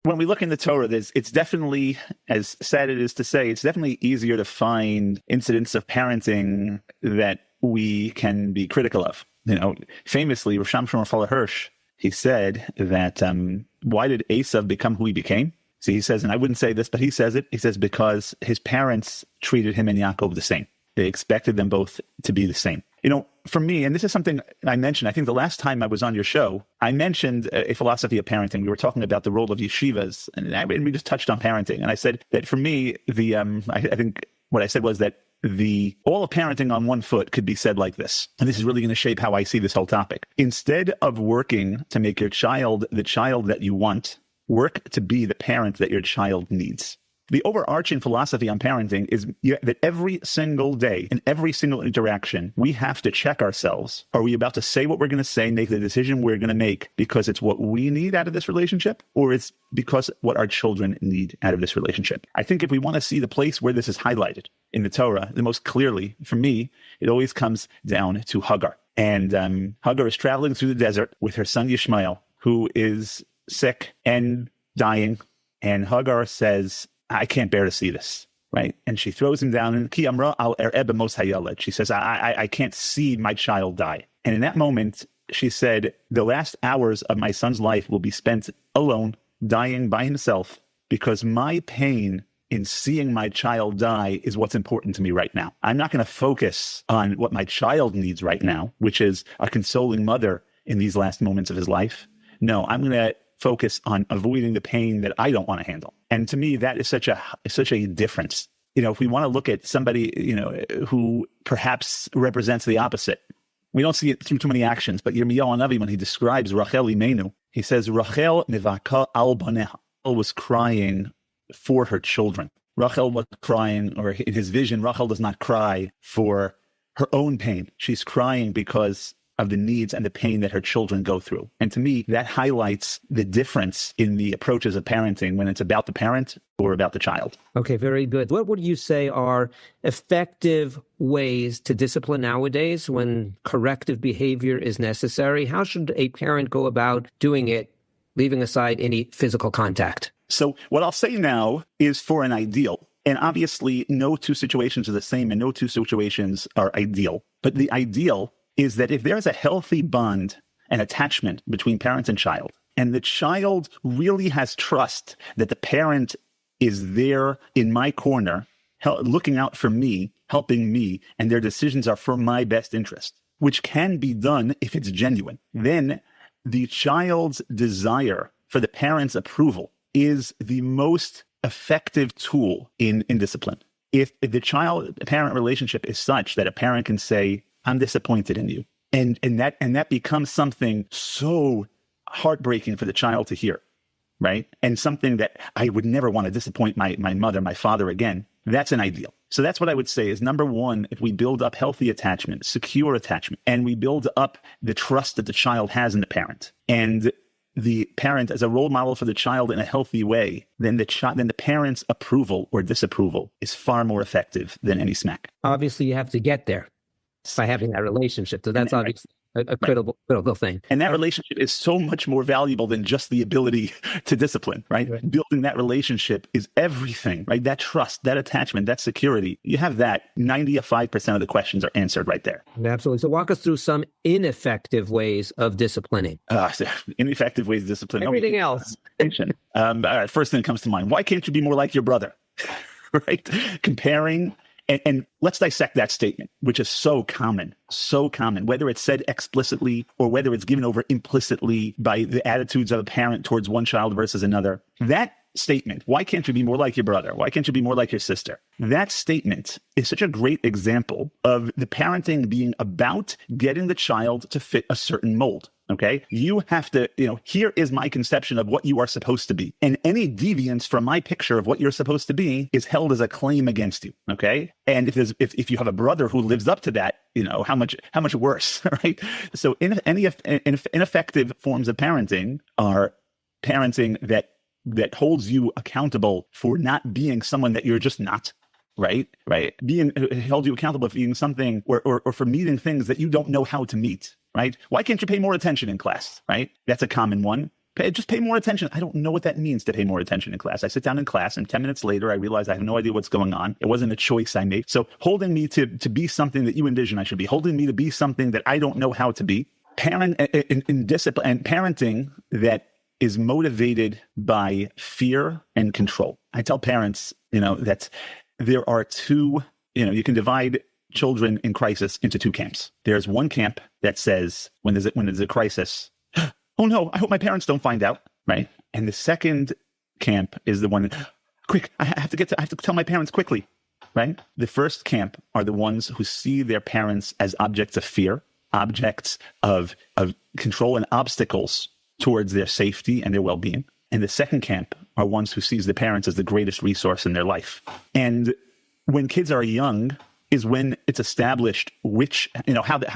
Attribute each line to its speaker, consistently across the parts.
Speaker 1: When we look in the Torah, it's definitely, as sad it is to say, it's definitely easier to find incidents of parenting that we can be critical of. Famously, Rosh Hashanah Hirsch, he said that why did Esav become who he became? See, he says, and I wouldn't say this, but he says it. He says because his parents treated him and Yaakov the same. They expected them both to be the same. For me, and this is something I mentioned, I think the last time I was on your show, I mentioned a philosophy of parenting. We were talking about the role of yeshivas, and we just touched on parenting. And I said that for me, I think what I said was that all of parenting on one foot could be said like this. And this is really going to shape how I see this whole topic. Instead of working to make your child the child that you want, work to be the parent that your child needs. The overarching philosophy on parenting is that every single day, in every single interaction, we have to check ourselves. Are we about to say what we're going to say, make the decision we're going to make because it's what we need out of this relationship, or it's because what our children need out of this relationship? I think if we want to see the place where this is highlighted in the Torah, the most clearly, for me, it always comes down to Hagar. And Hagar is traveling through the desert with her son Yishmael, who is sick and dying. And Hagar says, I can't bear to see this, right? And she throws him down, and Ki amra al er'eh b'mos hayaled. She says, I can't see my child die. And in that moment, she said, the last hours of my son's life will be spent alone, dying by himself, because my pain in seeing my child die is what's important to me right now. I'm not going to focus on what my child needs right now, which is a consoling mother in these last moments of his life. No, I'm going to focus on avoiding the pain that I don't want to handle. And to me, that is such a difference. If we want to look at somebody, who perhaps represents the opposite, we don't see it through too many actions, but Yirmiyahu Hanavi, when he describes Rachel Imenu, he says, Rachel nevaka al baneha. Rachel was crying for her children. Rachel was crying, or in his vision, Rachel does not cry for her own pain. She's crying because of the needs and the pain that her children go through. And to me, that highlights the difference in the approaches of parenting when it's about the parent or about the child.
Speaker 2: Okay, very good. What would you say are effective ways to discipline nowadays when corrective behavior is necessary? How should a parent go about doing it, leaving aside any physical contact?
Speaker 1: So what I'll say now is for an ideal. And obviously, no two situations are the same and no two situations are ideal. But the ideal is that if there's a healthy bond and attachment between parent and child, and the child really has trust that the parent is there in my corner, looking out for me, helping me, and their decisions are for my best interest, which can be done if it's genuine, then the child's desire for the parent's approval is the most effective tool in discipline. If the child-parent relationship is such that a parent can say, I'm disappointed in you. And that becomes something so heartbreaking for the child to hear, right? And something that I would never want to disappoint my mother, my father again. That's an ideal. So that's what I would say is, number one, if we build up healthy attachment, secure attachment, and we build up the trust that the child has in the parent, and the parent as a role model for the child in a healthy way, then the parent's approval or disapproval is far more effective than any smack.
Speaker 2: Obviously, you have to get there by having that relationship. So that's obviously a critical thing.
Speaker 1: And that relationship is so much more valuable than just the ability to discipline, right? Building that relationship is everything, right? That trust, that attachment, that security. You have that, 95% of the questions are answered right there.
Speaker 2: Absolutely. So walk us through some ineffective ways of disciplining.
Speaker 1: Ineffective ways of disciplining.
Speaker 2: Everything else.
Speaker 1: All right, first thing that comes to mind, why can't you be more like your brother? Right? Comparing. And let's dissect that statement, which is so common, whether it's said explicitly or whether it's given over implicitly by the attitudes of a parent towards one child versus another. That statement, why can't you be more like your brother? Why can't you be more like your sister? That statement is such a great example of the parenting being about getting the child to fit a certain mold. Okay, you have to, here is my conception of what you are supposed to be. And any deviance from my picture of what you're supposed to be is held as a claim against you. Okay. And if you have a brother who lives up to that, how much worse, right? So ineffective forms of parenting are parenting that holds you accountable for not being someone that you're just not. Right. Being held you accountable for being something or for meeting things that you don't know how to meet. Right? Why can't you pay more attention in class? Right? That's a common one. Just pay more attention. I don't know what that means to pay more attention in class. I sit down in class and 10 minutes later, I realize I have no idea what's going on. It wasn't a choice I made. So holding me to be something that you envision I should be, holding me to be something that I don't know how to be, in discipline and parenting that is motivated by fear and control. I tell parents, that there are two, you can divide children in crisis into two camps. There's one camp that says when there's a crisis, oh no, I hope my parents don't find out, right? And the second camp is the one, quick, I have to tell my parents quickly, right? The first camp are the ones who see their parents as objects of fear, objects of control and obstacles towards their safety and their well-being. And the second camp are ones who sees the parents as the greatest resource in their life. And when kids are young is when it's established which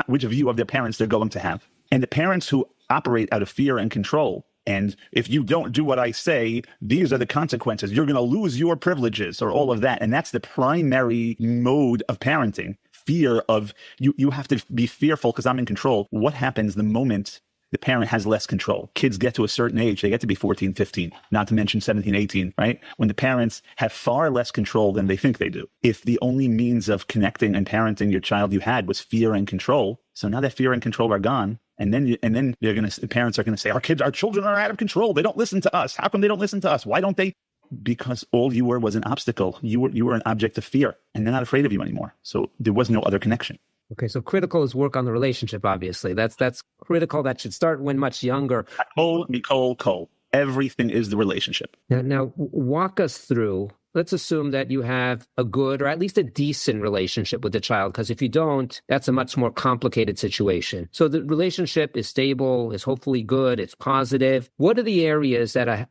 Speaker 1: view of their parents they're going to have. And the parents who operate out of fear and control, and if you don't do what I say, these are the consequences. You're going to lose your privileges or all of that. And that's the primary mode of parenting. Fear of you have to be fearful because I'm in control. What happens the moment the parent has less control? Kids get to a certain age, they get to be 14, 15, not to mention 17, 18, right? When the parents have far less control than they think they do. If the only means of connecting and parenting your child you had was fear and control, so now that fear and control are gone, and then the parents are going to say, our children are out of control. They don't listen to us. How come they don't listen to us? Why don't they? Because all you were was an obstacle. You were an object of fear, and they're not afraid of you anymore. So there was no other connection.
Speaker 2: Okay, so critical is work on the relationship, obviously. That's critical. That should start when much younger.
Speaker 1: Cole. Everything is the relationship.
Speaker 2: Now, walk us through. Let's assume that you have a good or at least a decent relationship with the child, because if you don't, that's a much more complicated situation. So the relationship is stable, is hopefully good, it's positive. What are the areas that a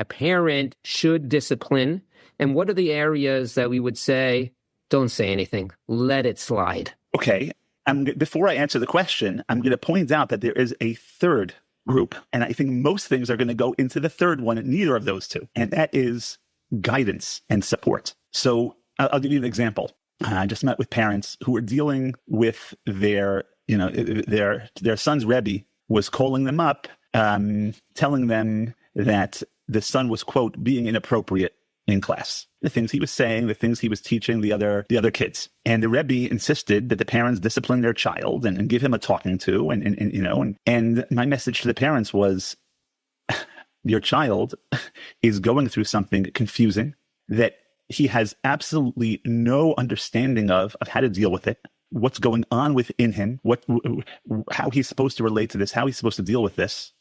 Speaker 2: parent should discipline? And what are the areas that we would say, don't say anything, let it slide?
Speaker 1: Okay. Before I answer the question, I'm going to point out that there is a third group. And I think most things are going to go into the third one, neither of those two. And that is guidance and support. So I'll give you an example. I just met with parents who were dealing with their son's Rebbe was calling them up, telling them that the son was, quote, being inappropriate in class. The things he was saying, the things he was teaching the other kids. And the Rebbe insisted that the parents discipline their child and give him a talking to. And my message to the parents was, your child is going through something confusing that he has absolutely no understanding of how to deal with it, what's going on within him, how he's supposed to relate to this, how he's supposed to deal with this,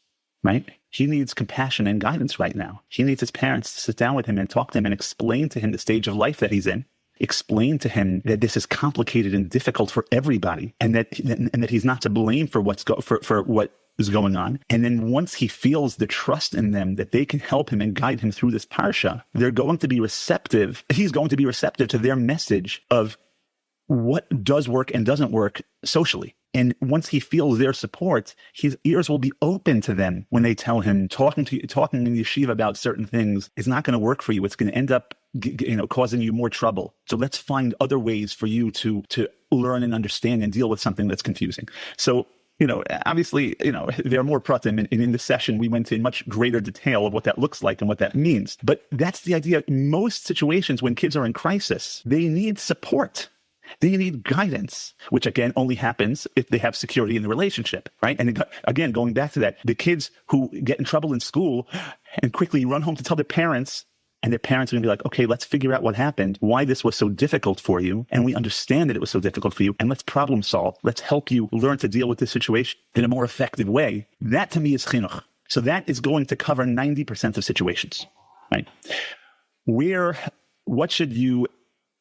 Speaker 1: right? He needs compassion and guidance right now. He needs his parents to sit down with him and talk to him and explain to him the stage of life that he's in. Explain to him that this is complicated and difficult for everybody, and that he's not to blame for what is going on. And then once he feels the trust in them that they can help him and guide him through this parsha, they're going to be receptive. He's going to be receptive to their message of what does work and doesn't work socially. And once he feels their support, his ears will be open to them when they tell him talking in yeshiva about certain things is not going to work for you. It's going to end up causing you more trouble. So let's find other ways for you to learn and understand and deal with something that's confusing. So obviously, there are more pratim, and in the session, we went in much greater detail of what that looks like and what that means. But that's the idea. Most situations when kids are in crisis, they need support. They need guidance, which again only happens if they have security in the relationship, right? And again, going back to that, the kids who get in trouble in school and quickly run home to tell their parents, and their parents are going to be like, okay, let's figure out what happened, why this was so difficult for you. And we understand that it was so difficult for you. And let's problem solve. Let's help you learn to deal with this situation in a more effective way. That to me is chinuch. So that is going to cover 90% of situations, right? What should you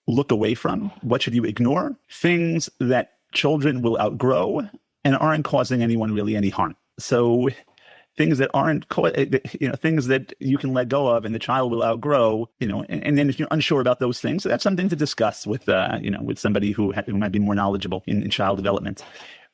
Speaker 1: look away from? What should you ignore? Things that children will outgrow and aren't causing anyone really any harm. So things that aren't, things that you can let go of and the child will outgrow, and then if you're unsure about those things, that's something to discuss with somebody who might be more knowledgeable in child development.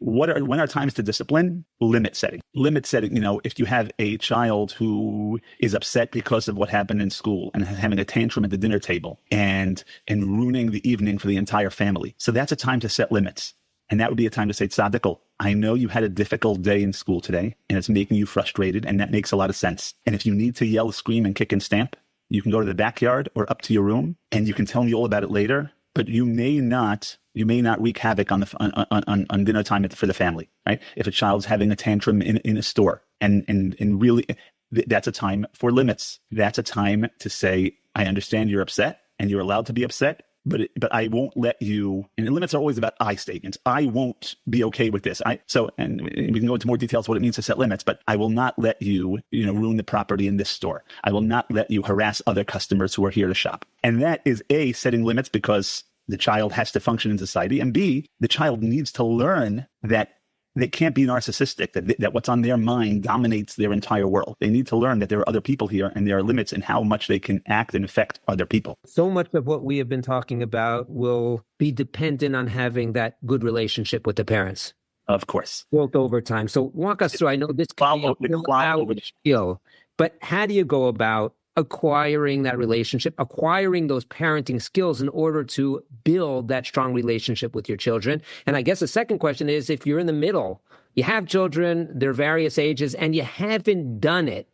Speaker 1: When are times to discipline? Limit setting. If you have a child who is upset because of what happened in school and having a tantrum at the dinner table and ruining the evening for the entire family. So that's a time to set limits. And that would be a time to say tzadikal. I know you had a difficult day in school today and it's making you frustrated, and that makes a lot of sense. And if you need to yell, scream, and kick and stamp, you can go to the backyard or up to your room and you can tell me all about it later, but you may not wreak havoc on dinner time for the family, right? If a child's having a tantrum in a store and really that's a time for limits. That's a time to say, I understand you're upset and you're allowed to be upset, but I won't let you, and the limits are always about I statements. I won't be okay with this. And we can go into more details what it means to set limits, but I will not let you, ruin the property in this store. I will not let you harass other customers who are here to shop. And that is A, setting limits because the child has to function in society, and B, the child needs to learn that they can't be narcissistic, that what's on their mind dominates their entire world. They need to learn that there are other people here and there are limits in how much they can act and affect other people.
Speaker 2: So much of what we have been talking about will be dependent on having that good relationship with the parents.
Speaker 1: Of course.
Speaker 2: Built over time. So walk us through, I know this can be a skill, but how do you go about acquiring that relationship, acquiring those parenting skills in order to build that strong relationship with your children? And I guess the second question is, if you're in the middle, you have children, they're various ages, and you haven't done it,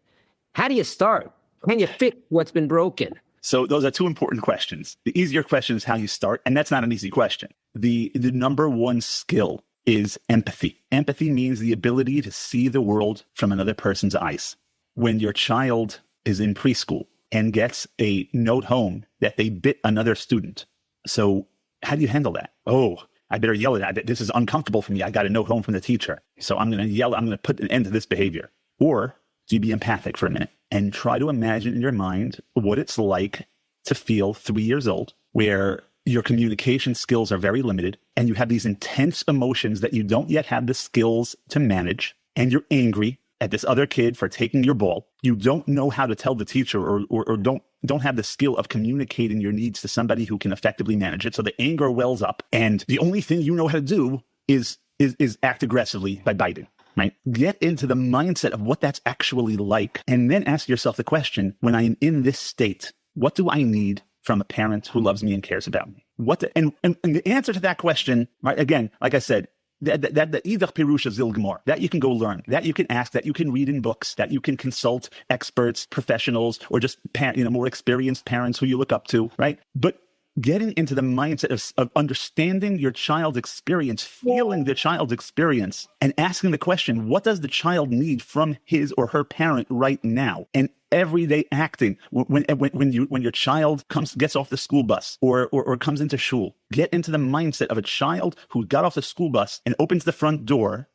Speaker 2: how do you start? Can you fix what's been broken?
Speaker 1: So those are two important questions. The easier question is how you start, and that's not an easy question. The number one skill is empathy. Empathy means the ability to see the world from another person's eyes. When your child is in preschool and gets a note home that they bit another student. So how do you handle that? Oh, I better yell at it. This is uncomfortable for me. I got a note home from the teacher. So I'm going to yell. I'm going to put an end to this behavior. Or do you be empathic for a minute and try to imagine in your mind what it's like to feel 3 years old, where your communication skills are very limited and you have these intense emotions that you don't yet have the skills to manage, and you're angry at this other kid for taking your ball. You don't know how to tell the teacher or don't have the skill of communicating your needs to somebody who can effectively manage it. So the anger wells up, and the only thing you know how to do is act aggressively by biting, right? Get into the mindset of what that's actually like, and then ask yourself the question, when I am in this state, what do I need from a parent who loves me and cares about me? And the answer to that question, right, again, like I said, that you can go learn, that you can ask, that you can read in books, that you can consult experts, professionals, or just more experienced parents who you look up to, right? But getting into the mindset of understanding your child's experience, feeling the child's experience, and asking the question, what does the child need from his or her parent right now? And everyday acting. When your child gets off the school bus or comes into shul, get into the mindset of a child who got off the school bus and opens the front door.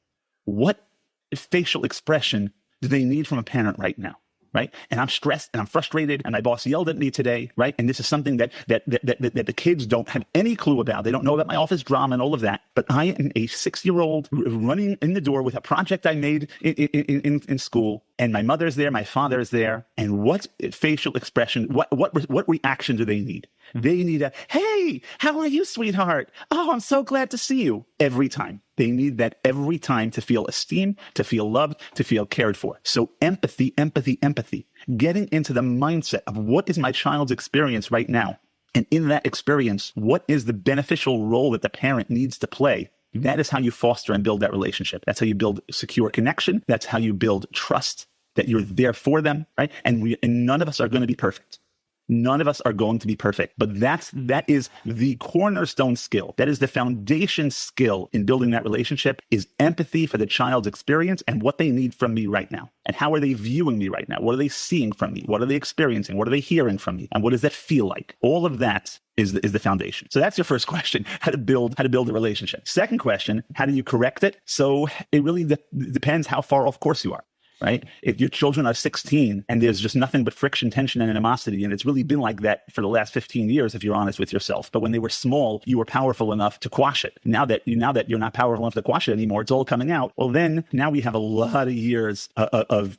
Speaker 1: What facial expression do they need from a parent right now? Right? And I'm stressed and I'm frustrated and my boss yelled at me today, right? And this is something that the kids don't have any clue about. They don't know about my office drama and all of that. But I am a 6-year-old running in the door with a project I made in school, and my mother's there, my father is there. And what facial expression, what reaction do they need? They need a, hey, how are you, sweetheart? Oh, I'm so glad to see you. Every time. They need that every time to feel esteemed, to feel loved, to feel cared for. So empathy. Getting into the mindset of what is my child's experience right now? And in that experience, what is the beneficial role that the parent needs to play? That is how you foster and build that relationship. That's how you build secure connection. That's how you build trust that you're there for them, right? And none of us are going to be perfect. None of us are going to be perfect, but that is the cornerstone skill. That is the foundation skill in building that relationship, is empathy for the child's experience and what they need from me right now. And how are they viewing me right now? What are they seeing from me? What are they experiencing? What are they hearing from me? And what does that feel like? All of that is the foundation. So that's your first question, how to build a relationship. Second question, how do you correct it? So it really depends how far off course you are. Right? If your children are 16 and there's just nothing but friction, tension, and animosity, and it's really been like that for the last 15 years, if you're honest with yourself. But when they were small, you were powerful enough to quash it. Now that you're not powerful enough to quash it anymore, it's all coming out. Well, then now we have a lot of years of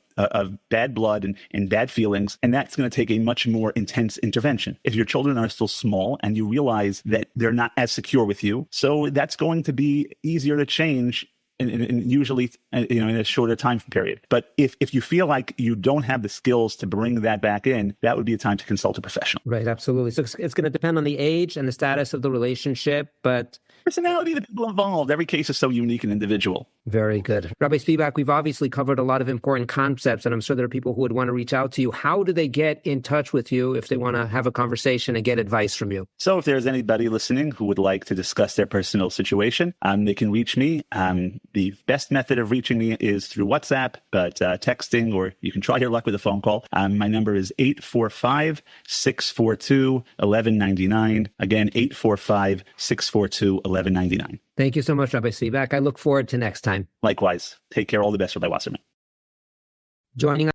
Speaker 1: bad blood and bad feelings, and that's going to take a much more intense intervention. If your children are still small and you realize that they're not as secure with you, so that's going to be easier to change. And usually, in a shorter time period. But if you feel like you don't have the skills to bring that back in, that would be a time to consult a professional.
Speaker 2: Right, absolutely. So it's going to depend on the age and the status of the relationship, but
Speaker 1: personality of the people involved. Every case is so unique and individual.
Speaker 2: Very good. Rabbi Spivak, we've obviously covered a lot of important concepts, and I'm sure there are people who would want to reach out to you. How do they get in touch with you if they want to have a conversation and get advice from you?
Speaker 1: So if there's anybody listening who would like to discuss their personal situation, they can reach me. The best method of reaching me is through WhatsApp, but texting, or you can try your luck with a phone call. My number is 845-642-1199. Again, 845-642-1199.
Speaker 2: Thank you so much, Rabbi Spivak. I look forward to next time.
Speaker 1: Likewise. Take care. All the best, Rabbi Wasserman.
Speaker 2: Joining